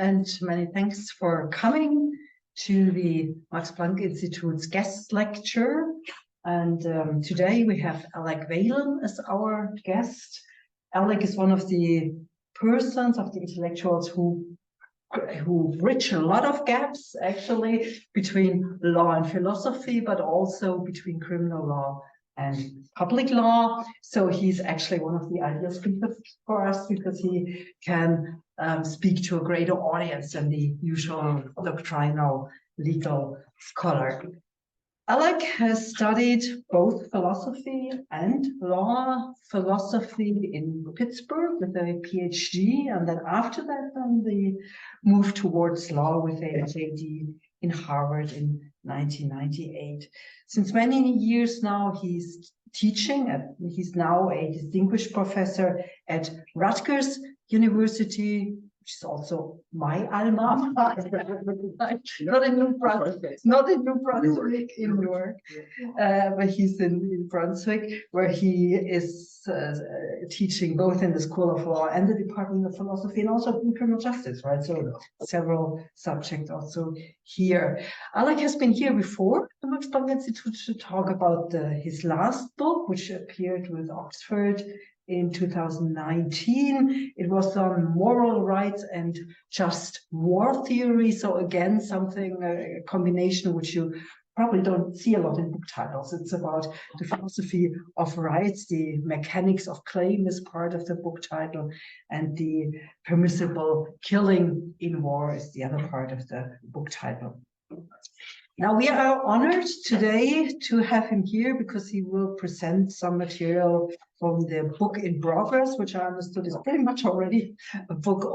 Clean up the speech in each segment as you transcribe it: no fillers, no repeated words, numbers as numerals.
and many thanks for coming to the Max Planck Institute's guest lecture. And today we have Alec Walen as our guest. Alec is one of the persons, of the intellectuals who bridge a lot of gaps, actually, between law and philosophy, but also between criminal law and public law. So he's actually one of the ideal speakers for us because he can speak to a greater audience than the usual doctrinal legal scholar. Alec has studied both philosophy and law, philosophy in Pittsburgh with a PhD, and then after that, the move towards law with a JD in Harvard in 1998. Since many years now, he's teaching, he's now a distinguished professor at Rutgers University, which is also my alma mater, not in New Brunswick, in Newark, but he's in Brunswick, where he is teaching both in the School of Law and the Department of Philosophy, and also in criminal justice, right? So several subjects also here. Alec has been here before the Max Planck Institute to talk about his last book, which appeared with Oxford in 2019. It was on moral rights and just war theory. So again, a combination which you probably don't see a lot in book titles. It's about the philosophy of rights, the mechanics of claim is part of the book title, and the permissible killing in war is the other part of the book title. Now, we are honored today to have him here because he will present some material from the book in progress, which I understood is pretty much already a book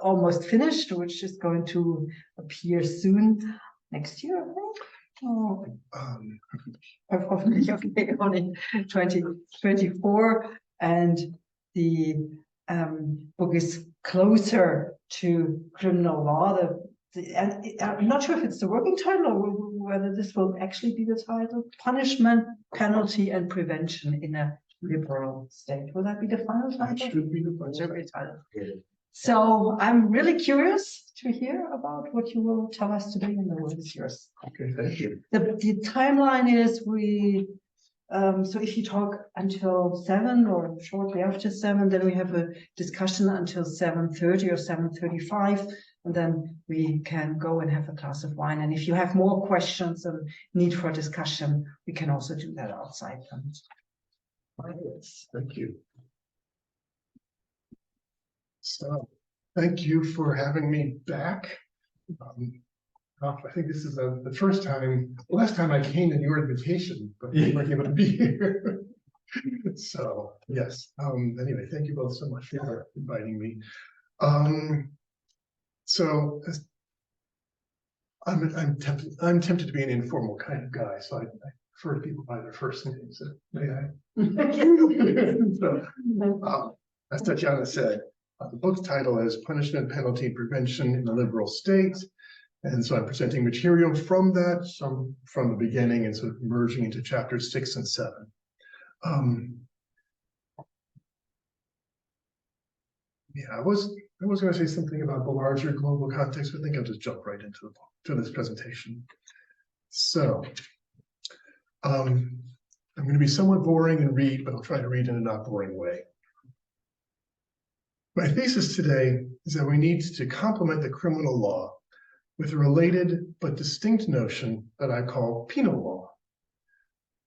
almost finished, which is going to appear soon, next year, I think. Oh, probably okay, only 2024, and the book is closer to criminal law. And I'm not sure if it's the working title or whether this will actually be the title. Punishment, Penalty, and Prevention in a Liberal State. Will that be the final title? That should be the final title. So I'm really curious to hear about what you will tell us today, and the word is yours. Okay, thank you. The timeline is so if you talk until 7 or shortly after 7, then we have a discussion until 7:30 or 7:35, and then we can go and have a glass of wine. And if you have more questions and need for discussion, we can also do that outside. Yes, thank you. So, thank you for having me back. I think this is the first time, last time I came in your invitation, but you weren't able to be here. So, yes. Anyway, thank you both so much for inviting me. So, I'm tempted to be an informal kind of guy, so I refer to people by their first names. So, may I? So, as Tatiana said, the book's title is Punishment, Penalty, and Prevention in the Liberal State. And so I'm presenting material from that, some from the beginning, and sort of merging into chapters 6 and 7. I was going to say something about the larger global context, but I think I'll just jump right into this presentation. So I'm going to be somewhat boring and read, but I'll try to read in a not boring way. My thesis today is that we need to complement the criminal law with a related but distinct notion that I call penal law.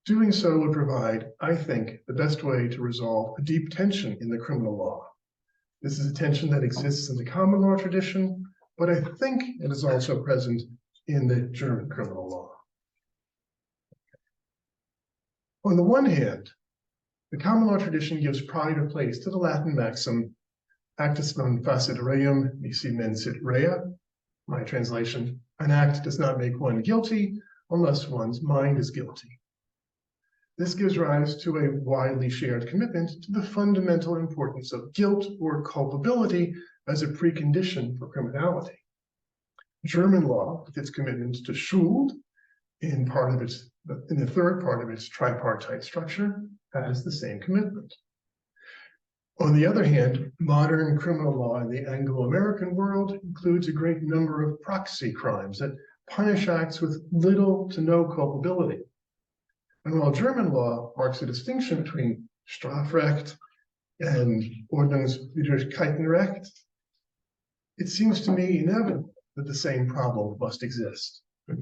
Doing so would provide, I think, the best way to resolve a deep tension in the criminal law. This is a tension that exists in the common law tradition, but I think it is also present in the German criminal law. On the one hand, the common law tradition gives pride of place to the Latin maxim, actus non facit reum, nisi mensit rea. My translation, an act does not make one guilty unless one's mind is guilty. This gives rise to a widely shared commitment to the fundamental importance of guilt or culpability as a precondition for criminality. German law, with its commitment to Schuld in the third part of its tripartite structure, has the same commitment. On the other hand, modern criminal law in the Anglo-American world includes a great number of proxy crimes that punish acts with little to no culpability. And while German law marks a distinction between Strafrecht and Ordnungswidrigkeitenrecht, it seems to me inevitable that the same problem must exist. The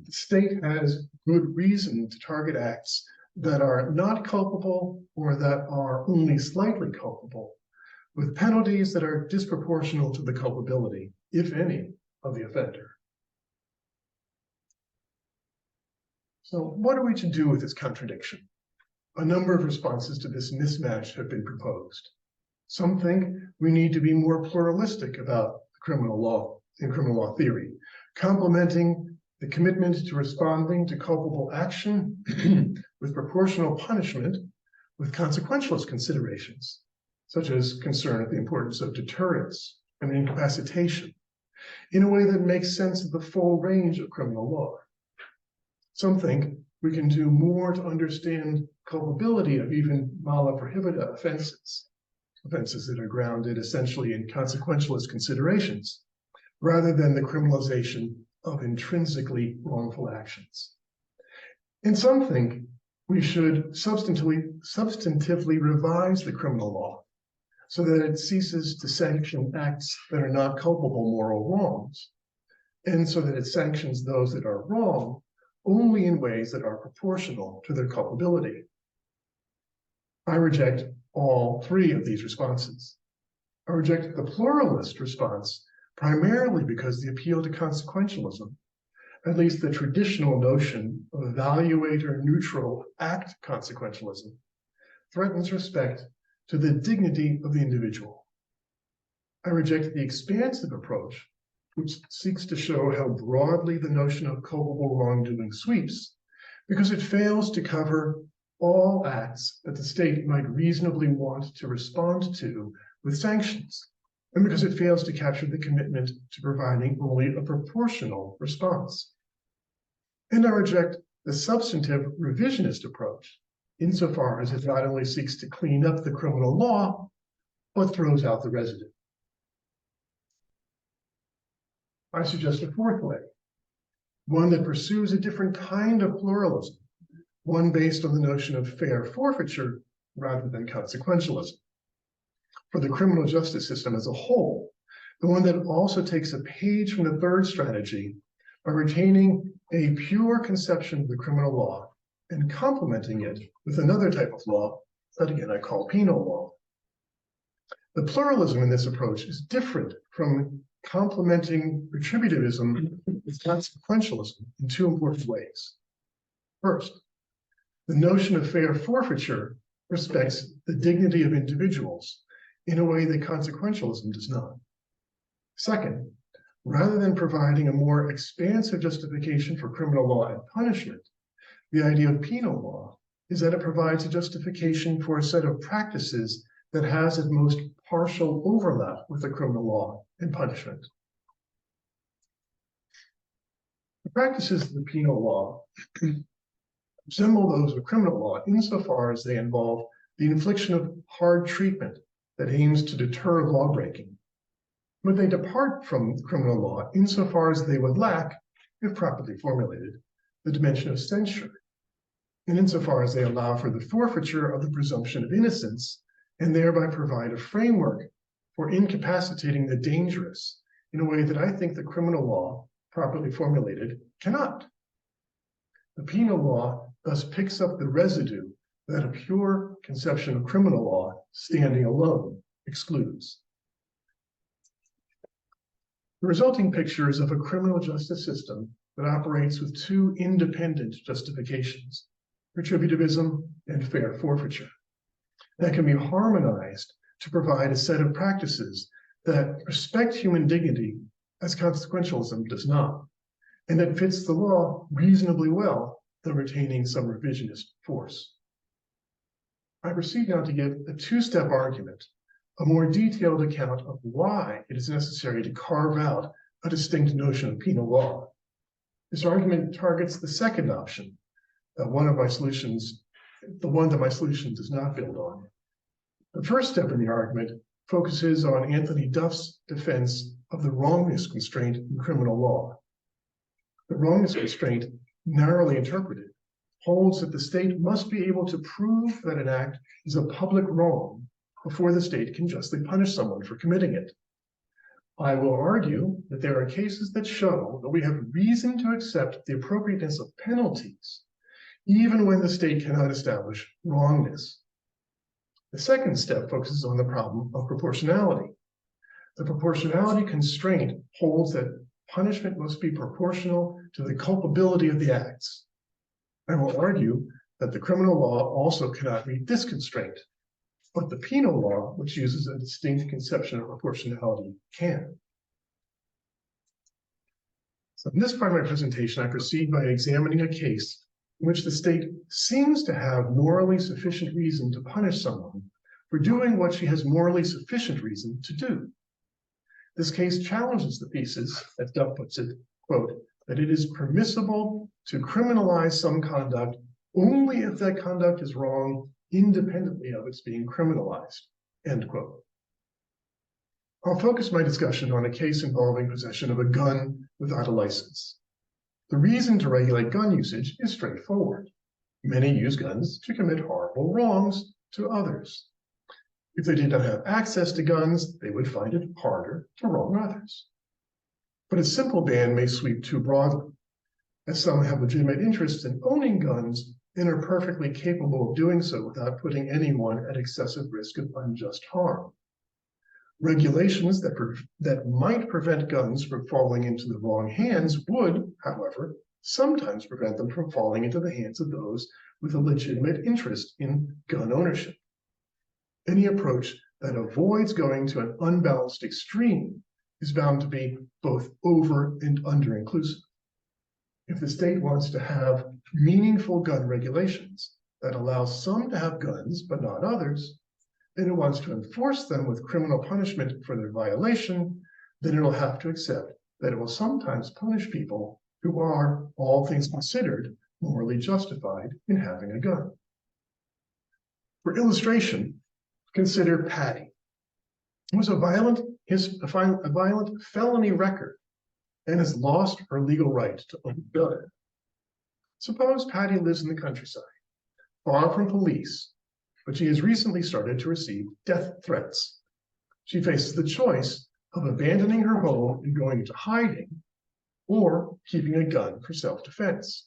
state has good reason to target acts that are not culpable or that are only slightly culpable, with penalties that are disproportional to the culpability, if any, of the offender. So what are we to do with this contradiction? A number of responses to this mismatch have been proposed. Some think we need to be more pluralistic about criminal law and criminal law theory, complementing the commitment to responding to culpable action with proportional punishment with consequentialist considerations, such as concern of the importance of deterrence and incapacitation, in a way that makes sense of the full range of criminal law. Some think we can do more to understand culpability of even mala prohibita offenses that are grounded essentially in consequentialist considerations, rather than the criminalization of intrinsically wrongful actions. And some think we should substantively revise the criminal law so that it ceases to sanction acts that are not culpable moral wrongs, and so that it sanctions those that are wrong only in ways that are proportional to their culpability. I reject all three of these responses. I reject the pluralist response primarily because the appeal to consequentialism, at least the traditional notion of evaluator-neutral act consequentialism, threatens respect to the dignity of the individual. I reject the expansive approach, which seeks to show how broadly the notion of culpable wrongdoing sweeps, because it fails to cover all acts that the state might reasonably want to respond to with sanctions, and because it fails to capture the commitment to providing only a proportional response. And I reject the substantive revisionist approach, insofar as it not only seeks to clean up the criminal law, but throws out the residue. I suggest a fourth way, one that pursues a different kind of pluralism, one based on the notion of fair forfeiture rather than consequentialism. For the criminal justice system as a whole, the one that also takes a page from the third strategy by retaining a pure conception of the criminal law and complementing it with another type of law that again I call penal law. The pluralism in this approach is different from complementing retributivism with consequentialism in two important ways. First, the notion of fair forfeiture respects the dignity of individuals in a way that consequentialism does not. Second, rather than providing a more expansive justification for criminal law and punishment, the idea of penal law is that it provides a justification for a set of practices that has at most partial overlap with the criminal law and punishment. The practices of the penal law resemble those of criminal law insofar as they involve the infliction of hard treatment that aims to deter lawbreaking. But they depart from criminal law insofar as they would lack, if properly formulated, the dimension of censure, and insofar as they allow for the forfeiture of the presumption of innocence and thereby provide a framework for incapacitating the dangerous in a way that I think the criminal law, properly formulated, cannot. The penal law thus picks up the residue that a pure conception of criminal law, standing alone, excludes. The resulting picture is of a criminal justice system that operates with two independent justifications, retributivism and fair forfeiture, that can be harmonized to provide a set of practices that respect human dignity as consequentialism does not, and that fits the law reasonably well, though retaining some revisionist force. I proceed now to give a two-step argument, a more detailed account of why it is necessary to carve out a distinct notion of penal law. This argument targets the second option, the one that my solution does not build on. The first step in the argument focuses on Anthony Duff's defense of the wrongness constraint in criminal law. The wrongness constraint, narrowly interpreted, holds that the state must be able to prove that an act is a public wrong before the state can justly punish someone for committing it. I will argue that there are cases that show that we have reason to accept the appropriateness of penalties, even when the state cannot establish wrongness. The second step focuses on the problem of proportionality. The proportionality constraint holds that punishment must be proportional to the culpability of the acts. I will argue that the criminal law also cannot meet this constraint, but the penal law, which uses a distinct conception of proportionality, can. So in this part of my presentation, I proceed by examining a case in which the state seems to have morally sufficient reason to punish someone for doing what she has morally sufficient reason to do. This case challenges the thesis, as Duff puts it, quote, that it is permissible to criminalize some conduct only if that conduct is wrong independently of its being criminalized, end quote. I'll focus my discussion on a case involving possession of a gun without a license. The reason to regulate gun usage is straightforward. Many use guns to commit horrible wrongs to others. If they did not have access to guns, they would find it harder to wrong others. But a simple ban may sweep too broadly, as some have legitimate interests in owning guns and are perfectly capable of doing so without putting anyone at excessive risk of unjust harm. Regulations that might prevent guns from falling into the wrong hands would, however, sometimes prevent them from falling into the hands of those with a legitimate interest in gun ownership. Any approach that avoids going to an unbalanced extreme is bound to be both over and under inclusive. If the state wants to have meaningful gun regulations that allow some to have guns but not others, then it wants to enforce them with criminal punishment for their violation, then it'll have to accept that it will sometimes punish people who are, all things considered, morally justified in having a gun. For illustration, consider Patty, who has a violent felony record and has lost her legal right to own a gun. Suppose Patty lives in the countryside, far from police, but she has recently started to receive death threats. She faces the choice of abandoning her home and going into hiding, or keeping a gun for self-defense.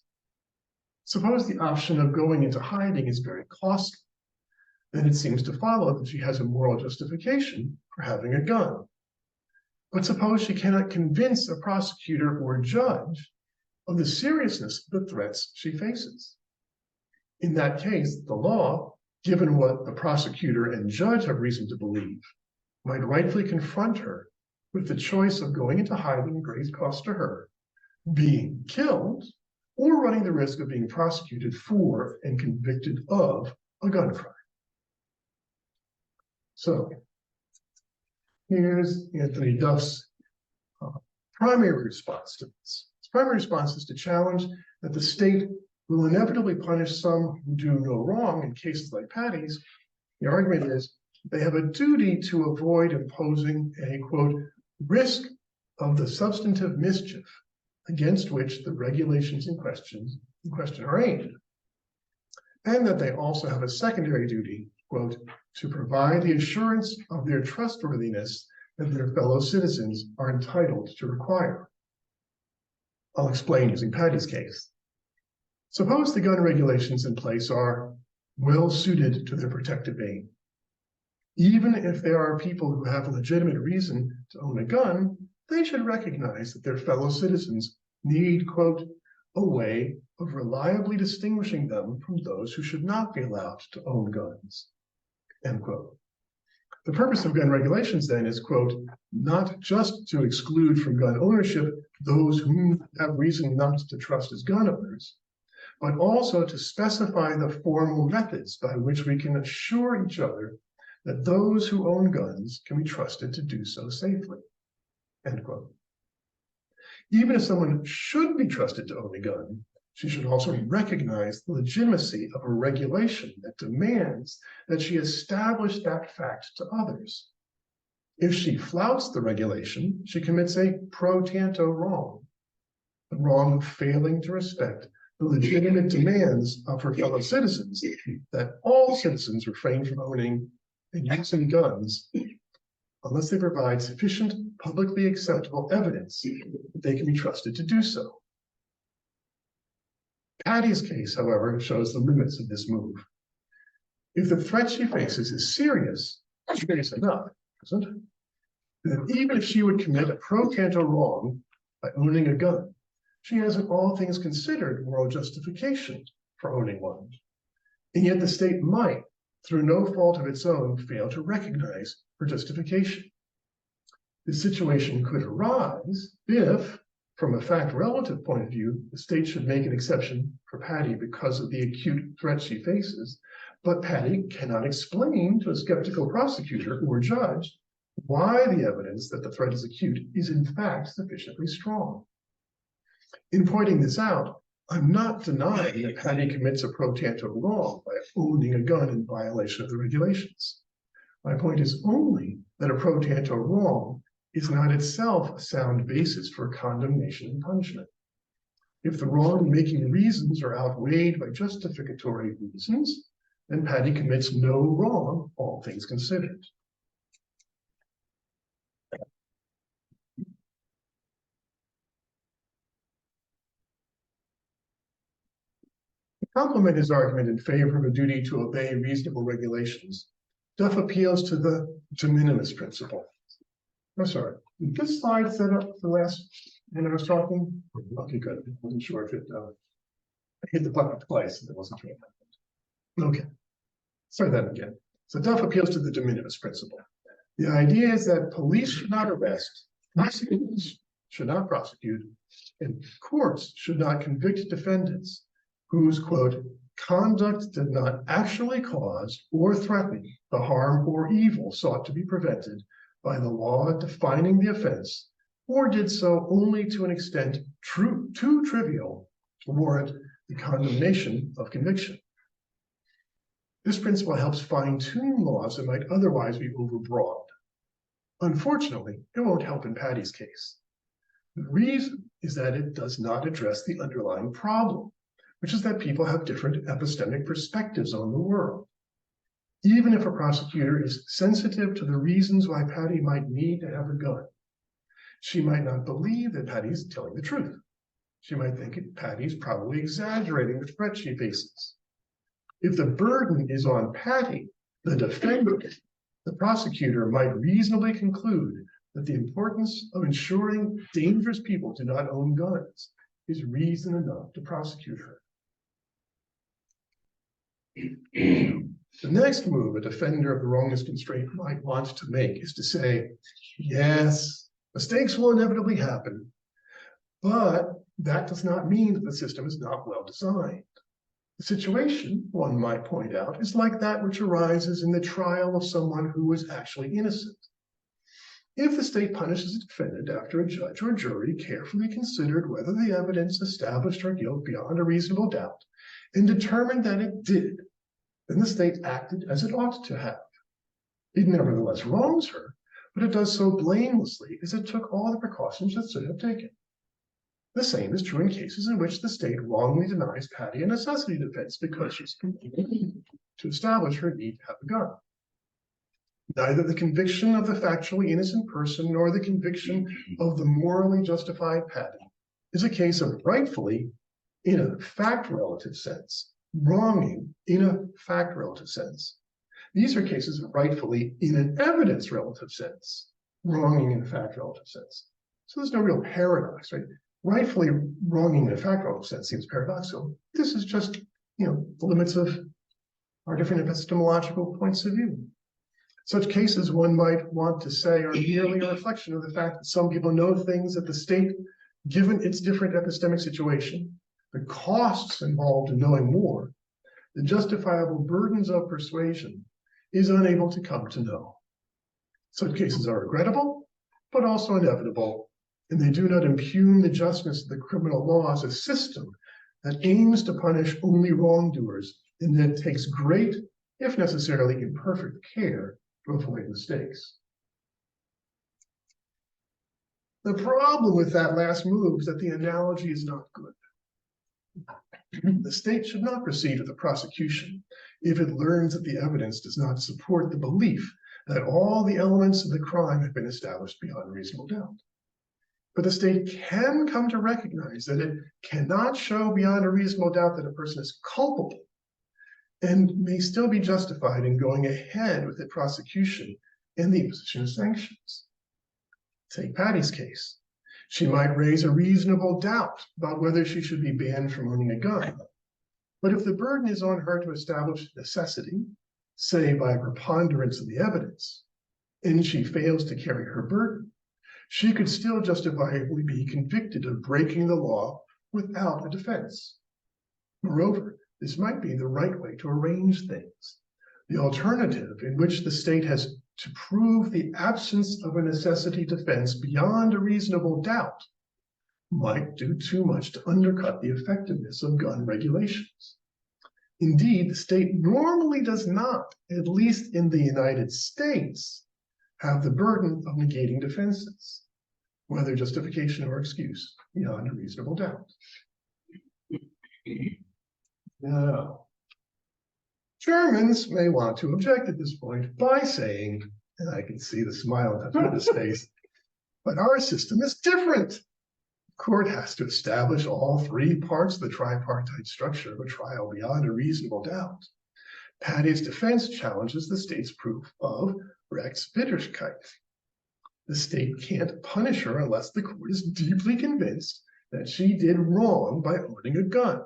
Suppose the option of going into hiding is very costly. Then it seems to follow that she has a moral justification for having a gun. But suppose she cannot convince a prosecutor or judge of the seriousness of the threats she faces. In that case, the law, given what the prosecutor and judge have reason to believe, might rightfully confront her with the choice of going into hiding at great cost to her, being killed, or running the risk of being prosecuted for and convicted of a gun crime. So here's Anthony Duff's primary response to this. His primary response is to challenge that the state will inevitably punish some who do no wrong in cases like Patty's. The argument is they have a duty to avoid imposing a, quote, risk of the substantive mischief against which the regulations in question are aimed. And that they also have a secondary duty, quote, to provide the assurance of their trustworthiness that their fellow citizens are entitled to require. I'll explain using Patty's case. Suppose the gun regulations in place are well suited to their protective aim. Even if there are people who have a legitimate reason to own a gun, they should recognize that their fellow citizens need, quote, a way of reliably distinguishing them from those who should not be allowed to own guns, end quote. The purpose of gun regulations then is, quote, not just to exclude from gun ownership those whom have reason not to trust as gun owners, but also to specify the formal methods by which we can assure each other that those who own guns can be trusted to do so safely, end quote. Even if someone should be trusted to own a gun, She should also recognize the legitimacy of a regulation that demands that she establish that fact to others. If she flouts the regulation, she commits a pro tanto wrong, the wrong of failing to respect the legitimate demands of her fellow citizens that all citizens refrain from owning and using guns unless they provide sufficient publicly acceptable evidence that they can be trusted to do so. Patty's case, however, shows the limits of this move. If the threat she faces is serious enough, isn't it? Then even if she would commit a pro tanto wrong by owning a gun, she has in all things considered moral justification for owning one. And yet the state might, through no fault of its own, fail to recognize her justification. This situation could arise if, from a fact relative point of view, the state should make an exception for Patty because of the acute threat she faces, but Patty cannot explain to a skeptical prosecutor or judge why the evidence that the threat is acute is in fact sufficiently strong. In pointing this out, I'm not denying that Patty commits a pro tanto wrong by owning a gun in violation of the regulations. My point is only that a pro tanto wrong is not itself a sound basis for condemnation and punishment. If the wrong-making reasons are outweighed by justificatory reasons, then Patty commits no wrong, all things considered. To complement his argument in favor of a duty to obey reasonable regulations, Duff appeals to the de minimis principle. I'm sorry, did this slide set up the last when I was talking? Okay, good. I wasn't sure if it I hit the button twice and it wasn't doing that. Okay, sorry that again. So Duff appeals to the de minimis principle. The idea is that police should not arrest, prosecutors should not prosecute, and courts should not convict defendants whose, quote, conduct did not actually cause or threaten the harm or evil sought to be prevented by the law defining the offense, or did so only to an extent too trivial to warrant the condemnation of conviction. This principle helps fine-tune laws that might otherwise be overbroad. Unfortunately, it won't help in Patty's case. The reason is that it does not address the underlying problem, which is that people have different epistemic perspectives on the world. Even if a prosecutor is sensitive to the reasons why Patty might need to have a gun, she might not believe that Patty's telling the truth. She might think Patty's probably exaggerating the threat she faces. If the burden is on Patty, the defendant, the prosecutor might reasonably conclude that the importance of ensuring dangerous people do not own guns is reason enough to prosecute her. The next move a defender of the wrongness constraint might want to make is to say, yes, mistakes will inevitably happen, but that does not mean that the system is not well designed. The situation, one might point out, is like that which arises in the trial of someone who was actually innocent. If the state punishes a defendant after a judge or jury carefully considered whether the evidence established her guilt beyond a reasonable doubt and determined that it did, then the state acted as it ought to have. It nevertheless wrongs her, but it does so blamelessly as it took all the precautions it should have taken. The same is true in cases in which the state wrongly denies Patty a necessity defense because she's continuing to establish her need to have a gun. Neither the conviction of the factually innocent person nor the conviction of the morally justified Patty is a case of rightfully, in a fact-relative sense, wronging in a fact-relative sense. These are cases of rightfully in an evidence-relative sense, wronging in a fact-relative sense. So there's no real paradox, right? Rightfully wronging in a fact-relative sense seems paradoxical. This is just, the limits of our different epistemological points of view. Such cases, one might want to say, are merely a reflection of the fact that some people know things that the state, given its different epistemic situation, the costs involved in knowing more, the justifiable burdens of persuasion, is unable to come to know. Such cases are regrettable, but also inevitable, and they do not impugn the justness of the criminal law as a system that aims to punish only wrongdoers and that takes great, if necessarily imperfect, care to avoid mistakes. The problem with that last move is that the analogy is not good. The state should not proceed with the prosecution if it learns that the evidence does not support the belief that all the elements of the crime have been established beyond reasonable doubt. But the state can come to recognize that it cannot show beyond a reasonable doubt that a person is culpable and may still be justified in going ahead with the prosecution and the imposition of sanctions. Take Patty's case. She might raise a reasonable doubt about whether she should be banned from owning a gun. But if the burden is on her to establish necessity, say by preponderance of the evidence, and she fails to carry her burden, she could still justifiably be convicted of breaking the law without a defense. Moreover, this might be the right way to arrange things. The alternative, in which the state has to prove the absence of a necessity defense beyond a reasonable doubt, might do too much to undercut the effectiveness of gun regulations. Indeed, the state normally does not, at least in the United States, have the burden of negating defenses, whether justification or excuse, beyond a reasonable doubt. Now, Germans may want to object at this point by saying, and I can see the smile on his face, but our system is different. The court has to establish all three parts of the tripartite structure of a trial beyond a reasonable doubt. Patty's defense challenges the state's proof of Rechtswidrigkeit. The state can't punish her unless the court is deeply convinced that she did wrong by owning a gun.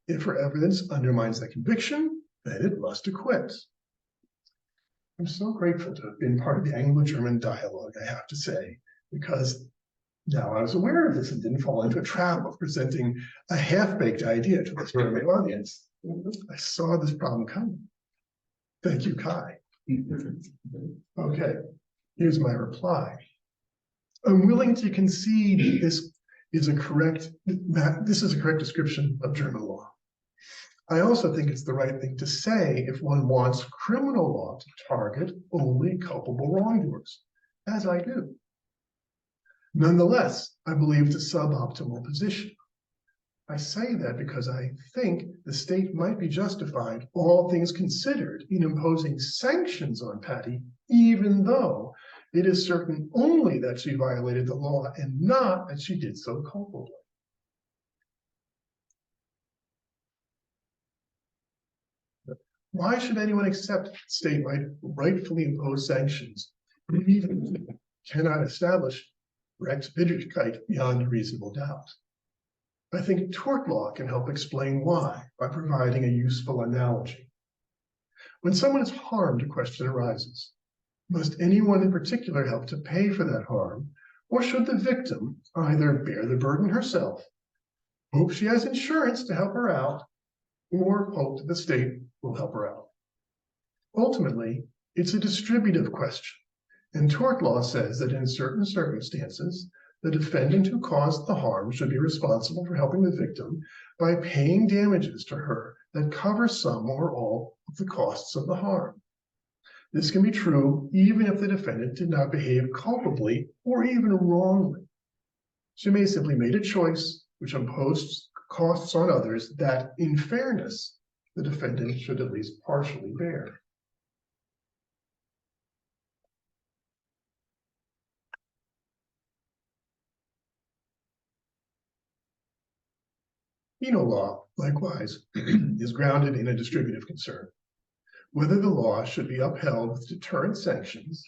If her evidence undermines that conviction, then it must acquit. I'm so grateful to have been part of the Anglo-German dialogue, I have to say, because now I was aware of this and didn't fall into a trap of presenting a half-baked idea to this German audience. I saw this problem coming. Thank you, Kai. Okay, here's my reply. I'm willing to concede this is a correct description of German law. I also think it's the right thing to say if one wants criminal law to target only culpable wrongdoers, as I do. Nonetheless, I believe it's a suboptimal position. I say that because I think the state might be justified, all things considered, in imposing sanctions on Patty, even though it is certain only that she violated the law and not that she did so culpably. Why should anyone accept the state might rightfully impose sanctions if even cannot establish Rechtswidrigkeit beyond a reasonable doubt? I think tort law can help explain why by providing a useful analogy. When someone is harmed, a question arises. Must anyone in particular help to pay for that harm, or should the victim either bear the burden herself, hope she has insurance to help her out, or hope that the state will help her out? Ultimately, it's a distributive question, and tort law says that in certain circumstances, the defendant who caused the harm should be responsible for helping the victim by paying damages to her that cover some or all of the costs of the harm. This can be true even if the defendant did not behave culpably or even wrongly. She may simply made a choice which imposed costs on others that, in fairness, the defendant should at least partially bear. Penal law, likewise, is grounded in a distributive concern. Whether the law should be upheld with deterrent sanctions,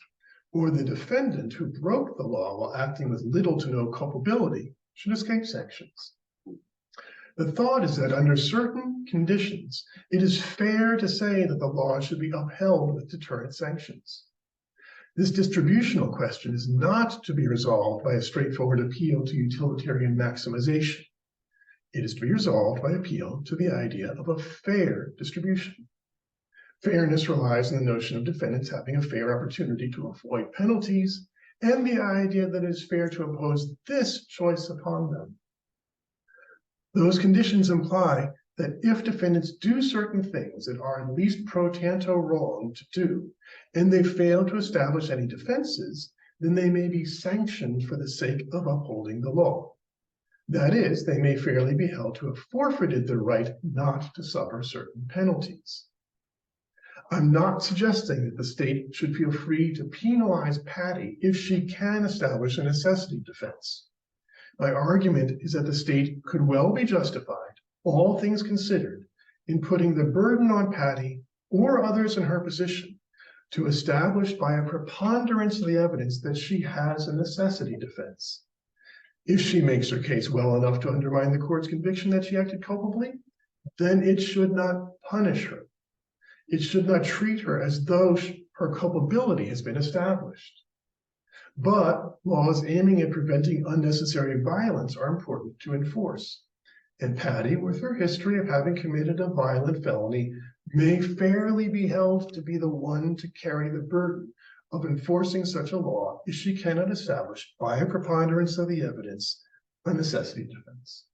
or the defendant who broke the law while acting with little to no culpability should escape sanctions. The thought is that under certain conditions, it is fair to say that the law should be upheld with deterrent sanctions. This distributional question is not to be resolved by a straightforward appeal to utilitarian maximization. It is to be resolved by appeal to the idea of a fair distribution. Fairness relies on the notion of defendants having a fair opportunity to avoid penalties and the idea that it is fair to impose this choice upon them. Those conditions imply that if defendants do certain things that are at least pro tanto wrong to do, and they fail to establish any defenses, then they may be sanctioned for the sake of upholding the law. That is, they may fairly be held to have forfeited their right not to suffer certain penalties. I'm not suggesting that the state should feel free to penalize Patty if she can establish a necessity defense. My argument is that the state could well be justified, all things considered, in putting the burden on Patty or others in her position to establish by a preponderance of the evidence that she has a necessity defense. If she makes her case well enough to undermine the court's conviction that she acted culpably, then it should not punish her. It should not treat her as though her culpability has been established. But laws aiming at preventing unnecessary violence are important to enforce. And Patty, with her history of having committed a violent felony, may fairly be held to be the one to carry the burden of enforcing such a law if she cannot establish by a preponderance of the evidence a necessity defense.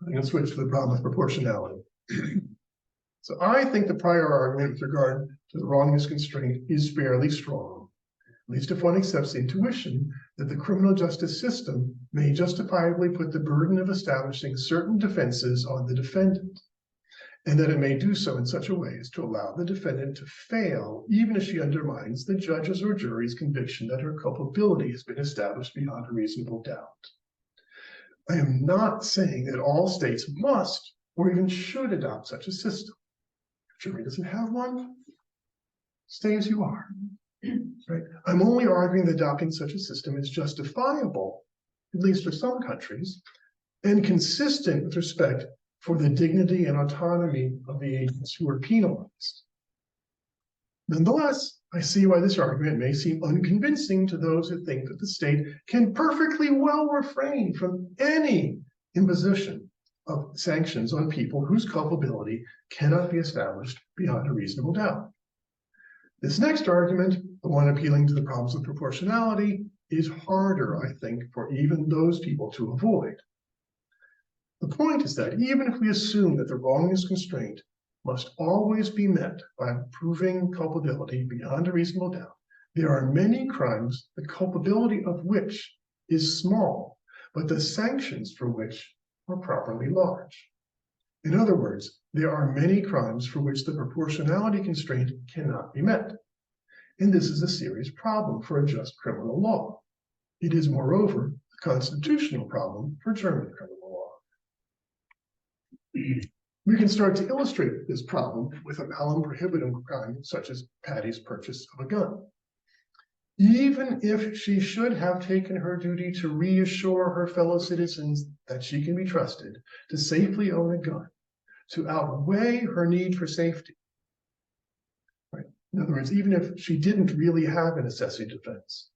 I'm going to switch to the problem of proportionality. So I think the prior argument with regard to the wrongness constraint is fairly strong, at least if one accepts the intuition that the criminal justice system may justifiably put the burden of establishing certain defenses on the defendant, and that it may do so in such a way as to allow the defendant to fail even if she undermines the judge's or jury's conviction that her culpability has been established beyond a reasonable doubt. I am not saying that all states must or even should adopt such a system. If jury doesn't have one, stay as you are. Right? I'm only arguing that adopting such a system is justifiable, at least for some countries, and consistent with respect for the dignity and autonomy of the agents who are penalized. Nonetheless, I see why this argument may seem unconvincing to those who think that the state can perfectly well refrain from any imposition of sanctions on people whose culpability cannot be established beyond a reasonable doubt. This next argument, the one appealing to the problems of proportionality, is harder, I think, for even those people to avoid. The point is that even if we assume that the wrongness constraint must always be met by proving culpability beyond a reasonable doubt, there are many crimes the culpability of which is small, but the sanctions for which are properly large. In other words, there are many crimes for which the proportionality constraint cannot be met. And this is a serious problem for a just criminal law. It is, moreover, a constitutional problem for German criminal law. We can start to illustrate this problem with a malum prohibitum crime such as Patty's purchase of a gun. Even if she should have taken her duty to reassure her fellow citizens that she can be trusted to safely own a gun, to outweigh her need for safety. Right? In other words, even if she didn't really have a necessity defense,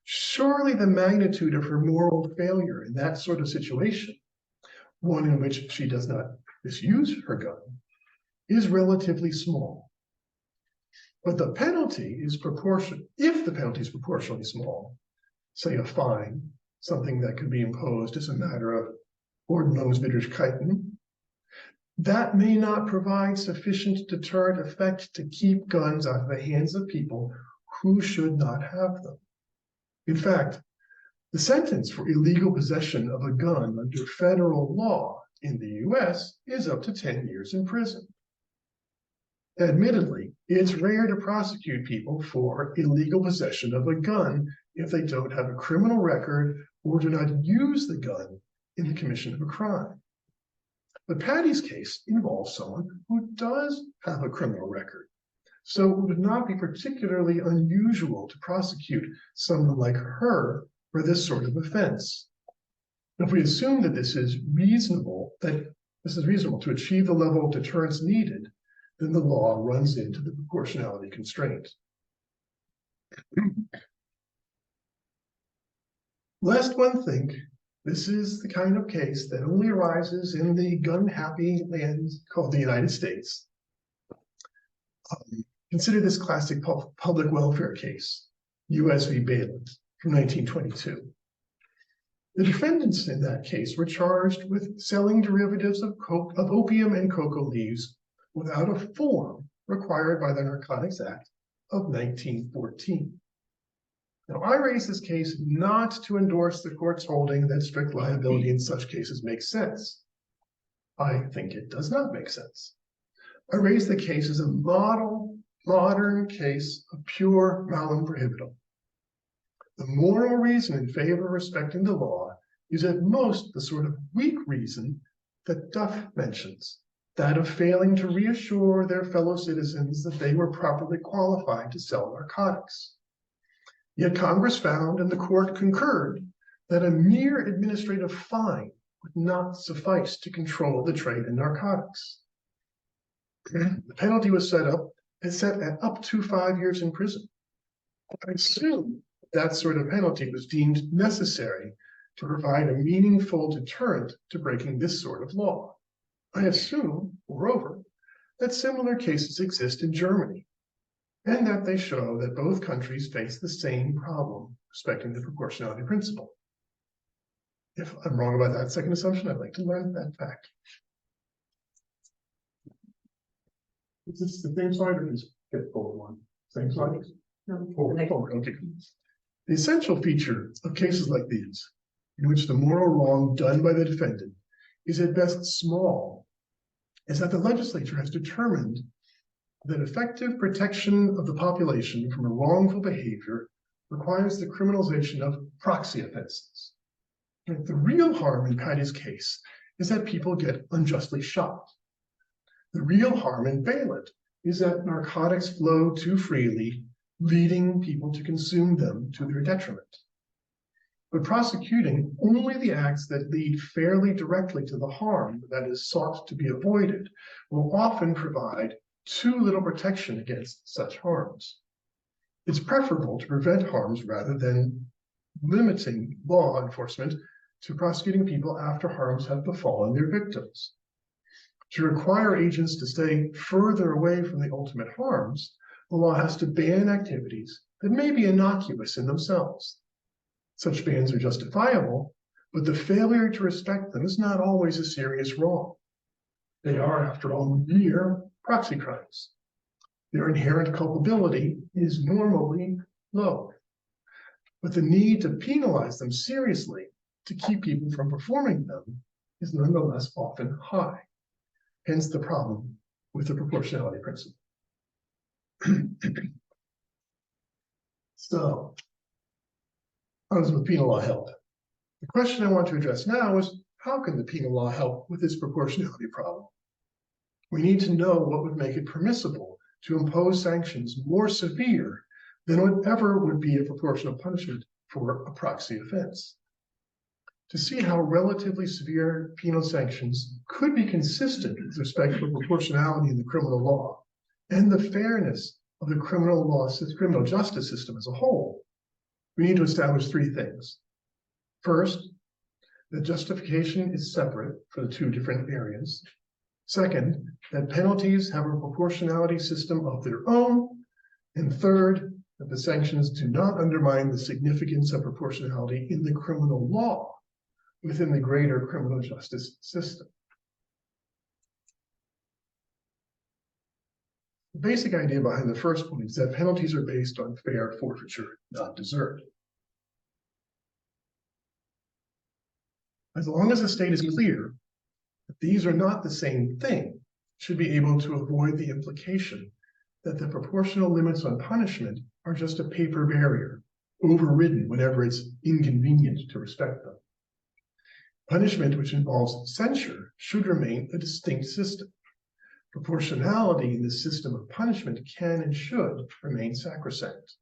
surely the magnitude of her moral failure in that sort of situation, one in which she does not misuse her gun, is relatively small. But the penalty is proportional. If the penalty is proportionally small, say a fine, something that could be imposed as a matter of Ordnungswidrigkeiten, that may not provide sufficient deterrent effect to keep guns out of the hands of people who should not have them. In fact, the sentence for illegal possession of a gun under federal law in the US is up to 10 years in prison. Admittedly, it's rare to prosecute people for illegal possession of a gun if they don't have a criminal record or do not use the gun in the commission of a crime. But Patty's case involves someone who does have a criminal record, so it would not be particularly unusual to prosecute someone like her for this sort of offense. If we assume that this is reasonable to achieve the level of deterrence needed, then the law runs into the proportionality constraint. Lest one think this is the kind of case that only arises in the gun-happy land called the United States. Consider this classic public welfare case, US v. Walen from 1922. The defendants in that case were charged with selling derivatives of opium and cocoa leaves without a form required by the Narcotics Act of 1914. Now, I raise this case not to endorse the court's holding that strict liability in such cases makes sense. I think it does not make sense. I raise the case as a modern case of pure malum prohibitum. The moral reason in favor of respecting the law is at most the sort of weak reason that Duff mentions, that of failing to reassure their fellow citizens that they were properly qualified to sell narcotics. Yet Congress found, and the court concurred, that a mere administrative fine would not suffice to control the trade in narcotics. The penalty was set at up to 5 years in prison. I assume that sort of penalty was deemed necessary to provide a meaningful deterrent to breaking this sort of law. I assume, moreover, that similar cases exist in Germany, and that they show that both countries face the same problem respecting the proportionality principle. If I'm wrong about that second assumption, I'd like to learn that fact. Is this the same slide or is it forward one? Same slide? No, Forward, okay. The essential feature of cases like these, in which the moral wrong done by the defendant is at best small, is that the legislature has determined that effective protection of the population from a wrongful behavior requires the criminalization of proxy offenses. The real harm in Kaida's case is that people get unjustly shot. The real harm in Walen is that narcotics flow too freely, leading people to consume them to their detriment. But prosecuting only the acts that lead fairly directly to the harm that is sought to be avoided will often provide too little protection against such harms. It's preferable to prevent harms rather than limiting law enforcement to prosecuting people after harms have befallen their victims. To require agents to stay further away from the ultimate harms, the law has to ban activities that may be innocuous in themselves. Such bans are justifiable, but the failure to respect them is not always a serious wrong. They are, after all, mere proxy crimes. Their inherent culpability is normally low, but the need to penalize them seriously to keep people from performing them is nonetheless often high. Hence the problem with the proportionality principle. So, how does the penal law help? The question I want to address now is, how can the penal law help with this proportionality problem? We need to know what would make it permissible to impose sanctions more severe than whatever would be a proportional punishment for a proxy offense. To see how relatively severe penal sanctions could be consistent with respect to proportionality in the criminal law and the fairness of the criminal justice system as a whole, we need to establish three things. First, that justification is separate for the two different areas. Second, that penalties have a proportionality system of their own. And third, that the sanctions do not undermine the significance of proportionality in the criminal law within the greater criminal justice system. The basic idea behind the first point is that penalties are based on fair forfeiture, not desert. As long as the state is clear that these are not the same thing, it should be able to avoid the implication that the proportional limits on punishment are just a paper barrier, overridden whenever it's inconvenient to respect them. Punishment which involves censure should remain a distinct system. Proportionality in the system of punishment can and should remain sacrosanct.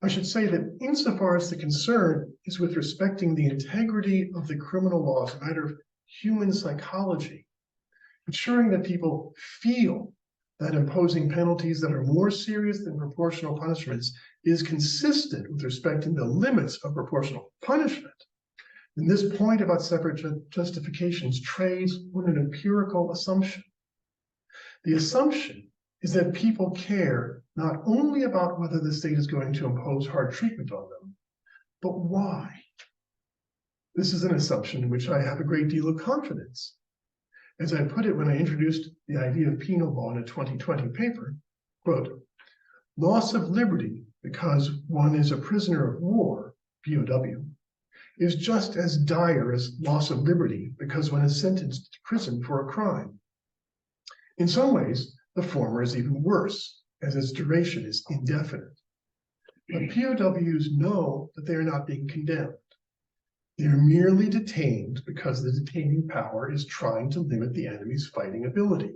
I should say that insofar as the concern is with respecting the integrity of the criminal law as a matter of human psychology, ensuring that people feel that imposing penalties that are more serious than proportional punishments is consistent with respecting the limits of proportional punishment, then this point about separate justifications trades on an empirical assumption. The assumption is that people care not only about whether the state is going to impose hard treatment on them, but why. This is an assumption in which I have a great deal of confidence. As I put it when I introduced the idea of penal law in a 2020 paper, quote, loss of liberty because one is a prisoner of war, POW, is just as dire as loss of liberty because one is sentenced to prison for a crime. In some ways, the former is even worse, as its duration is indefinite. But POWs know that they are not being condemned. They are merely detained because the detaining power is trying to limit the enemy's fighting ability.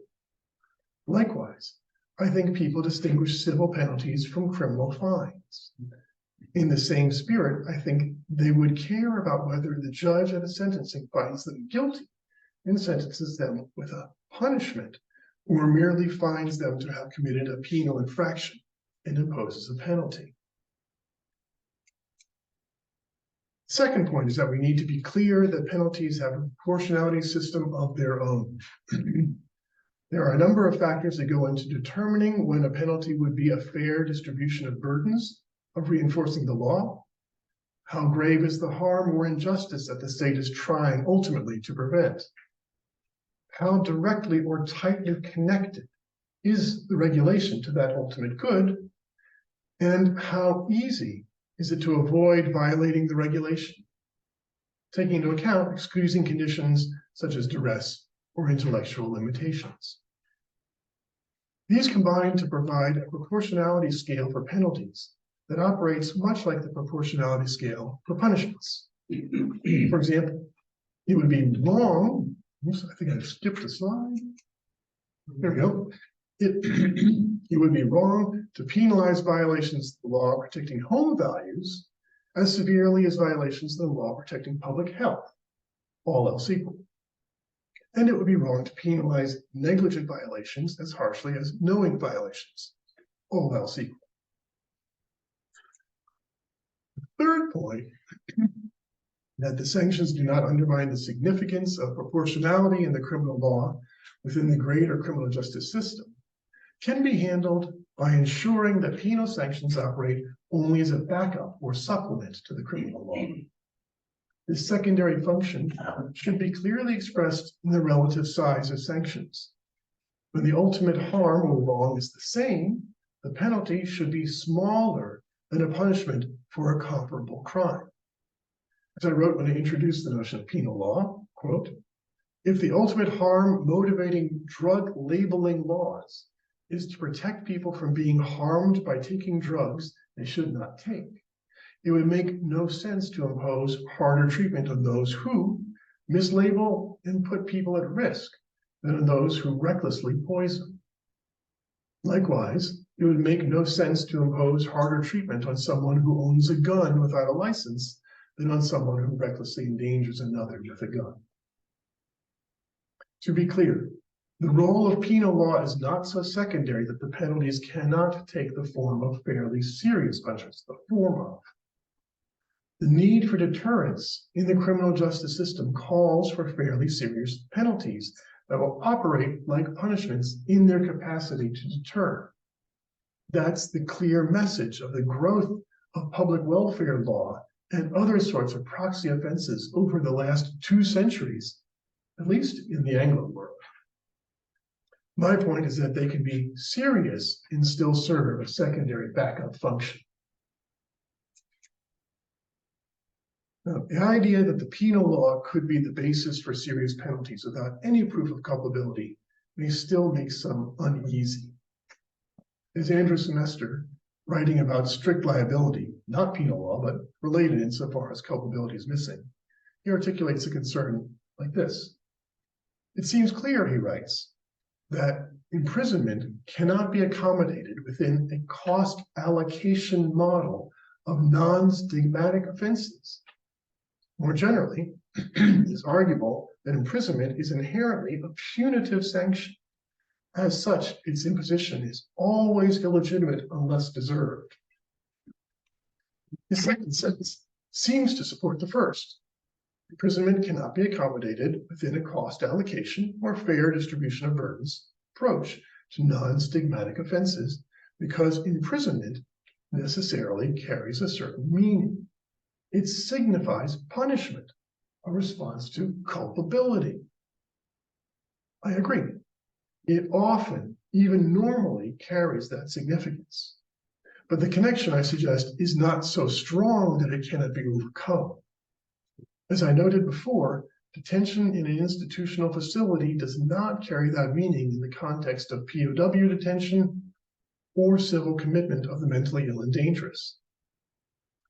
Likewise, I think people distinguish civil penalties from criminal fines. In the same spirit, I think they would care about whether the judge at a sentencing finds them guilty and sentences them with a punishment, or merely finds them to have committed a penal infraction and imposes a penalty. Second point is that we need to be clear that penalties have a proportionality system of their own. There are a number of factors that go into determining when a penalty would be a fair distribution of burdens of reinforcing the law. How grave is the harm or injustice that the state is trying ultimately to prevent? How directly or tightly connected is the regulation to that ultimate good? And how easy is it to avoid violating the regulation, taking into account excusing conditions such as duress or intellectual limitations? These combine to provide a proportionality scale for penalties that operates much like the proportionality scale for punishments. For example, it would be wrong, oops, I think I skipped a slide. There we go. It would be wrong to penalize violations of the law protecting home values as severely as violations of the law protecting public health, all else equal. And it would be wrong to penalize negligent violations as harshly as knowing violations, all else equal. The third point, that the sanctions do not undermine the significance of proportionality in the criminal law within the greater criminal justice system, can be handled by ensuring that penal sanctions operate only as a backup or supplement to the criminal law. This secondary function should be clearly expressed in the relative size of sanctions. When the ultimate harm or wrong is the same, the penalty should be smaller than a punishment for a comparable crime. As I wrote when I introduced the notion of penal law, quote, if the ultimate harm motivating drug labeling laws is to protect people from being harmed by taking drugs they should not take, it would make no sense to impose harder treatment on those who mislabel and put people at risk than on those who recklessly poison. Likewise, it would make no sense to impose harder treatment on someone who owns a gun without a license than on someone who recklessly endangers another with a gun. To be clear, the role of penal law is not so secondary that the penalties cannot take the form of fairly serious punishments, the form of. The need for deterrence in the criminal justice system calls for fairly serious penalties that will operate like punishments in their capacity to deter. That's the clear message of the growth of public welfare law and other sorts of proxy offenses over the last 2 centuries, at least in the Anglo world. My point is that they can be serious and still serve a secondary backup function. Now, the idea that the penal law could be the basis for serious penalties without any proof of culpability may still make some uneasy. As Andrew Semester, writing about strict liability, not penal law, but related insofar as culpability is missing, he articulates a concern like this. It seems clear, he writes, that imprisonment cannot be accommodated within a cost allocation model of non-stigmatic offenses. More generally, it is arguable that imprisonment is inherently a punitive sanction. As such, its imposition is always illegitimate unless deserved. The second sentence seems to support the first. Imprisonment cannot be accommodated within a cost allocation or fair distribution of burdens approach to non-stigmatic offenses because imprisonment necessarily carries a certain meaning. It signifies punishment, a response to culpability. I agree. It often, even normally, carries that significance. But the connection, I suggest, is not so strong that it cannot be overcome. As I noted before, detention in an institutional facility does not carry that meaning in the context of POW detention or civil commitment of the mentally ill and dangerous.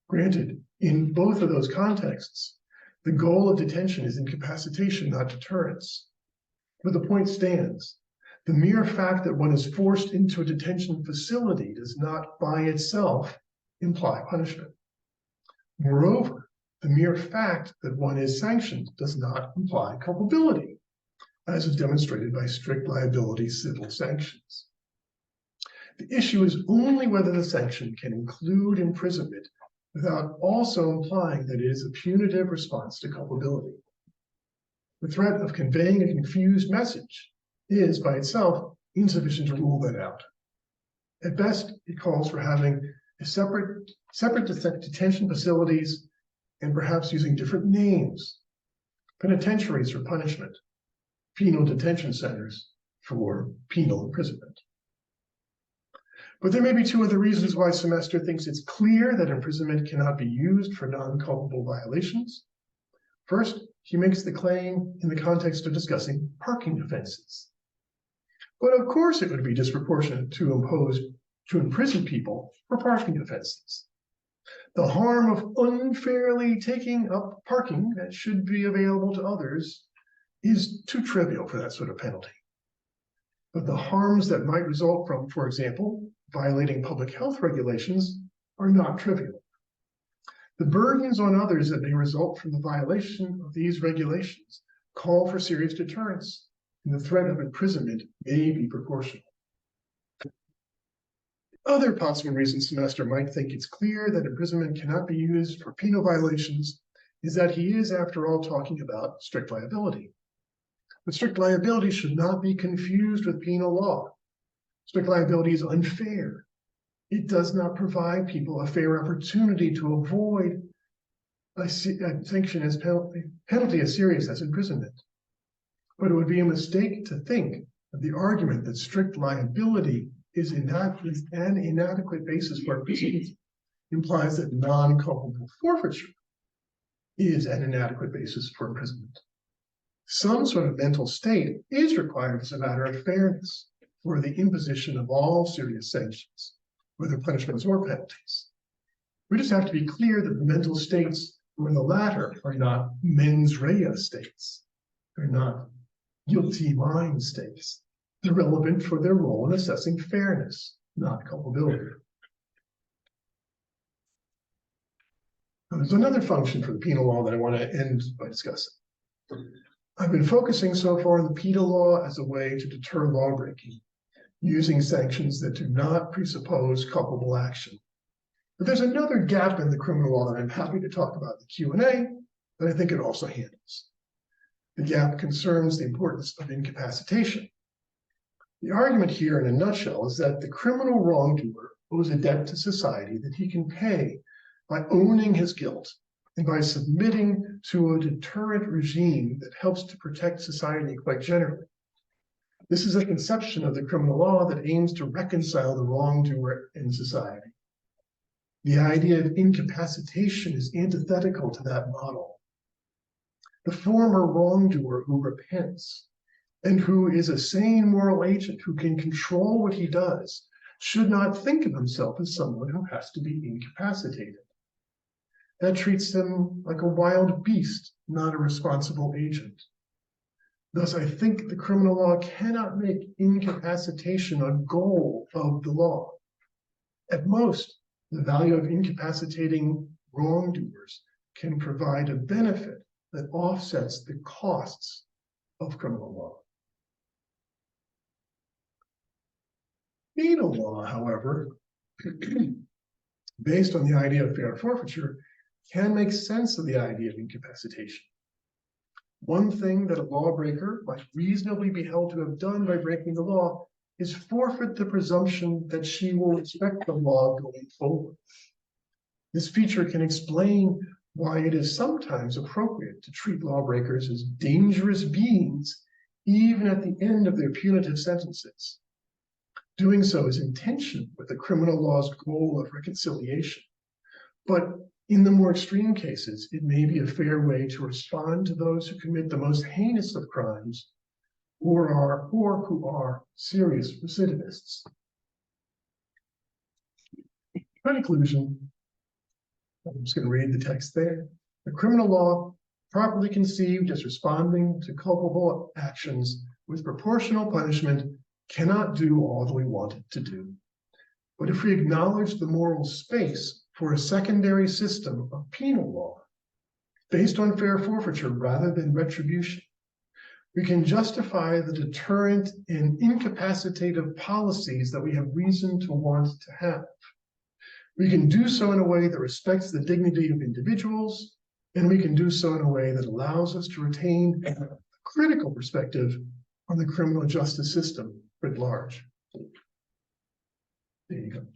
Granted, in both of those contexts, the goal of detention is incapacitation, not deterrence. But the point stands. The mere fact that one is forced into a detention facility does not by itself imply punishment. Moreover, the mere fact that one is sanctioned does not imply culpability, as is demonstrated by strict liability civil sanctions. The issue is only whether the sanction can include imprisonment without also implying that it is a punitive response to culpability. The threat of conveying a confused message is by itself insufficient to rule that out. At best, it calls for having a separate detention facilities and perhaps using different names: penitentiaries for punishment, penal detention centers for penal imprisonment. But there may be two other reasons why Semester thinks it's clear that imprisonment cannot be used for non-culpable violations. First, he makes the claim in the context of discussing parking offenses. But of course it would be disproportionate to imprison people for parking offenses. The harm of unfairly taking up parking that should be available to others is too trivial for that sort of penalty. But the harms that might result from, for example, violating public health regulations are not trivial. The burdens on others that may result from the violation of these regulations call for serious deterrence, and the threat of imprisonment may be proportional. Other possible reasons Semester might think it's clear that imprisonment cannot be used for penal violations is that he is, after all, talking about strict liability. But strict liability should not be confused with penal law. Strict liability is unfair. It does not provide people a fair opportunity to avoid a sanction as penalty as serious as imprisonment. But it would be a mistake to think that the argument that strict liability is an inadequate basis for imprisonment implies that non-culpable forfeiture is an inadequate basis for imprisonment. Some sort of mental state is required as a matter of fairness for the imposition of all serious sanctions, whether punishments or penalties. We just have to be clear that the mental states or the latter are not mens rea states. They're not guilty mind states. They're relevant for their role in assessing fairness, not culpability. Now, there's another function for the penal law that I want to end by discussing. I've been focusing so far on the penal law as a way to deter lawbreaking, using sanctions that do not presuppose culpable action. But there's another gap in the criminal law that I'm happy to talk about in the Q&A that I think it also handles. The gap concerns the importance of incapacitation. The argument here in a nutshell is that the criminal wrongdoer owes a debt to society that he can pay by owning his guilt and by submitting to a deterrent regime that helps to protect society quite generally. This is a conception of the criminal law that aims to reconcile the wrongdoer in society. The idea of incapacitation is antithetical to that model. The former wrongdoer who repents and who is a sane moral agent who can control what he does should not think of himself as someone who has to be incapacitated. That treats him like a wild beast, not a responsible agent. Thus, I think the criminal law cannot make incapacitation a goal of the law. At most, the value of incapacitating wrongdoers can provide a benefit that offsets the costs of criminal law. Penal law, however, based on the idea of fair forfeiture, can make sense of the idea of incapacitation. One thing that a lawbreaker might reasonably be held to have done by breaking the law is forfeit the presumption that she will respect the law going forward. This feature can explain why it is sometimes appropriate to treat lawbreakers as dangerous beings, even at the end of their punitive sentences. Doing so is in tension with the criminal law's goal of reconciliation. But in the more extreme cases, it may be a fair way to respond to those who commit the most heinous of crimes or who are serious recidivists. In conclusion, I'm just going to read the text there. The criminal law, properly conceived as responding to culpable actions with proportional punishment, cannot do all that we want it to do. But if we acknowledge the moral space for a secondary system of penal law based on fair forfeiture rather than retribution, we can justify the deterrent and incapacitative policies that we have reason to want to have. We can do so in a way that respects the dignity of individuals, and we can do so in a way that allows us to retain a critical perspective on the criminal justice system writ large. There you go.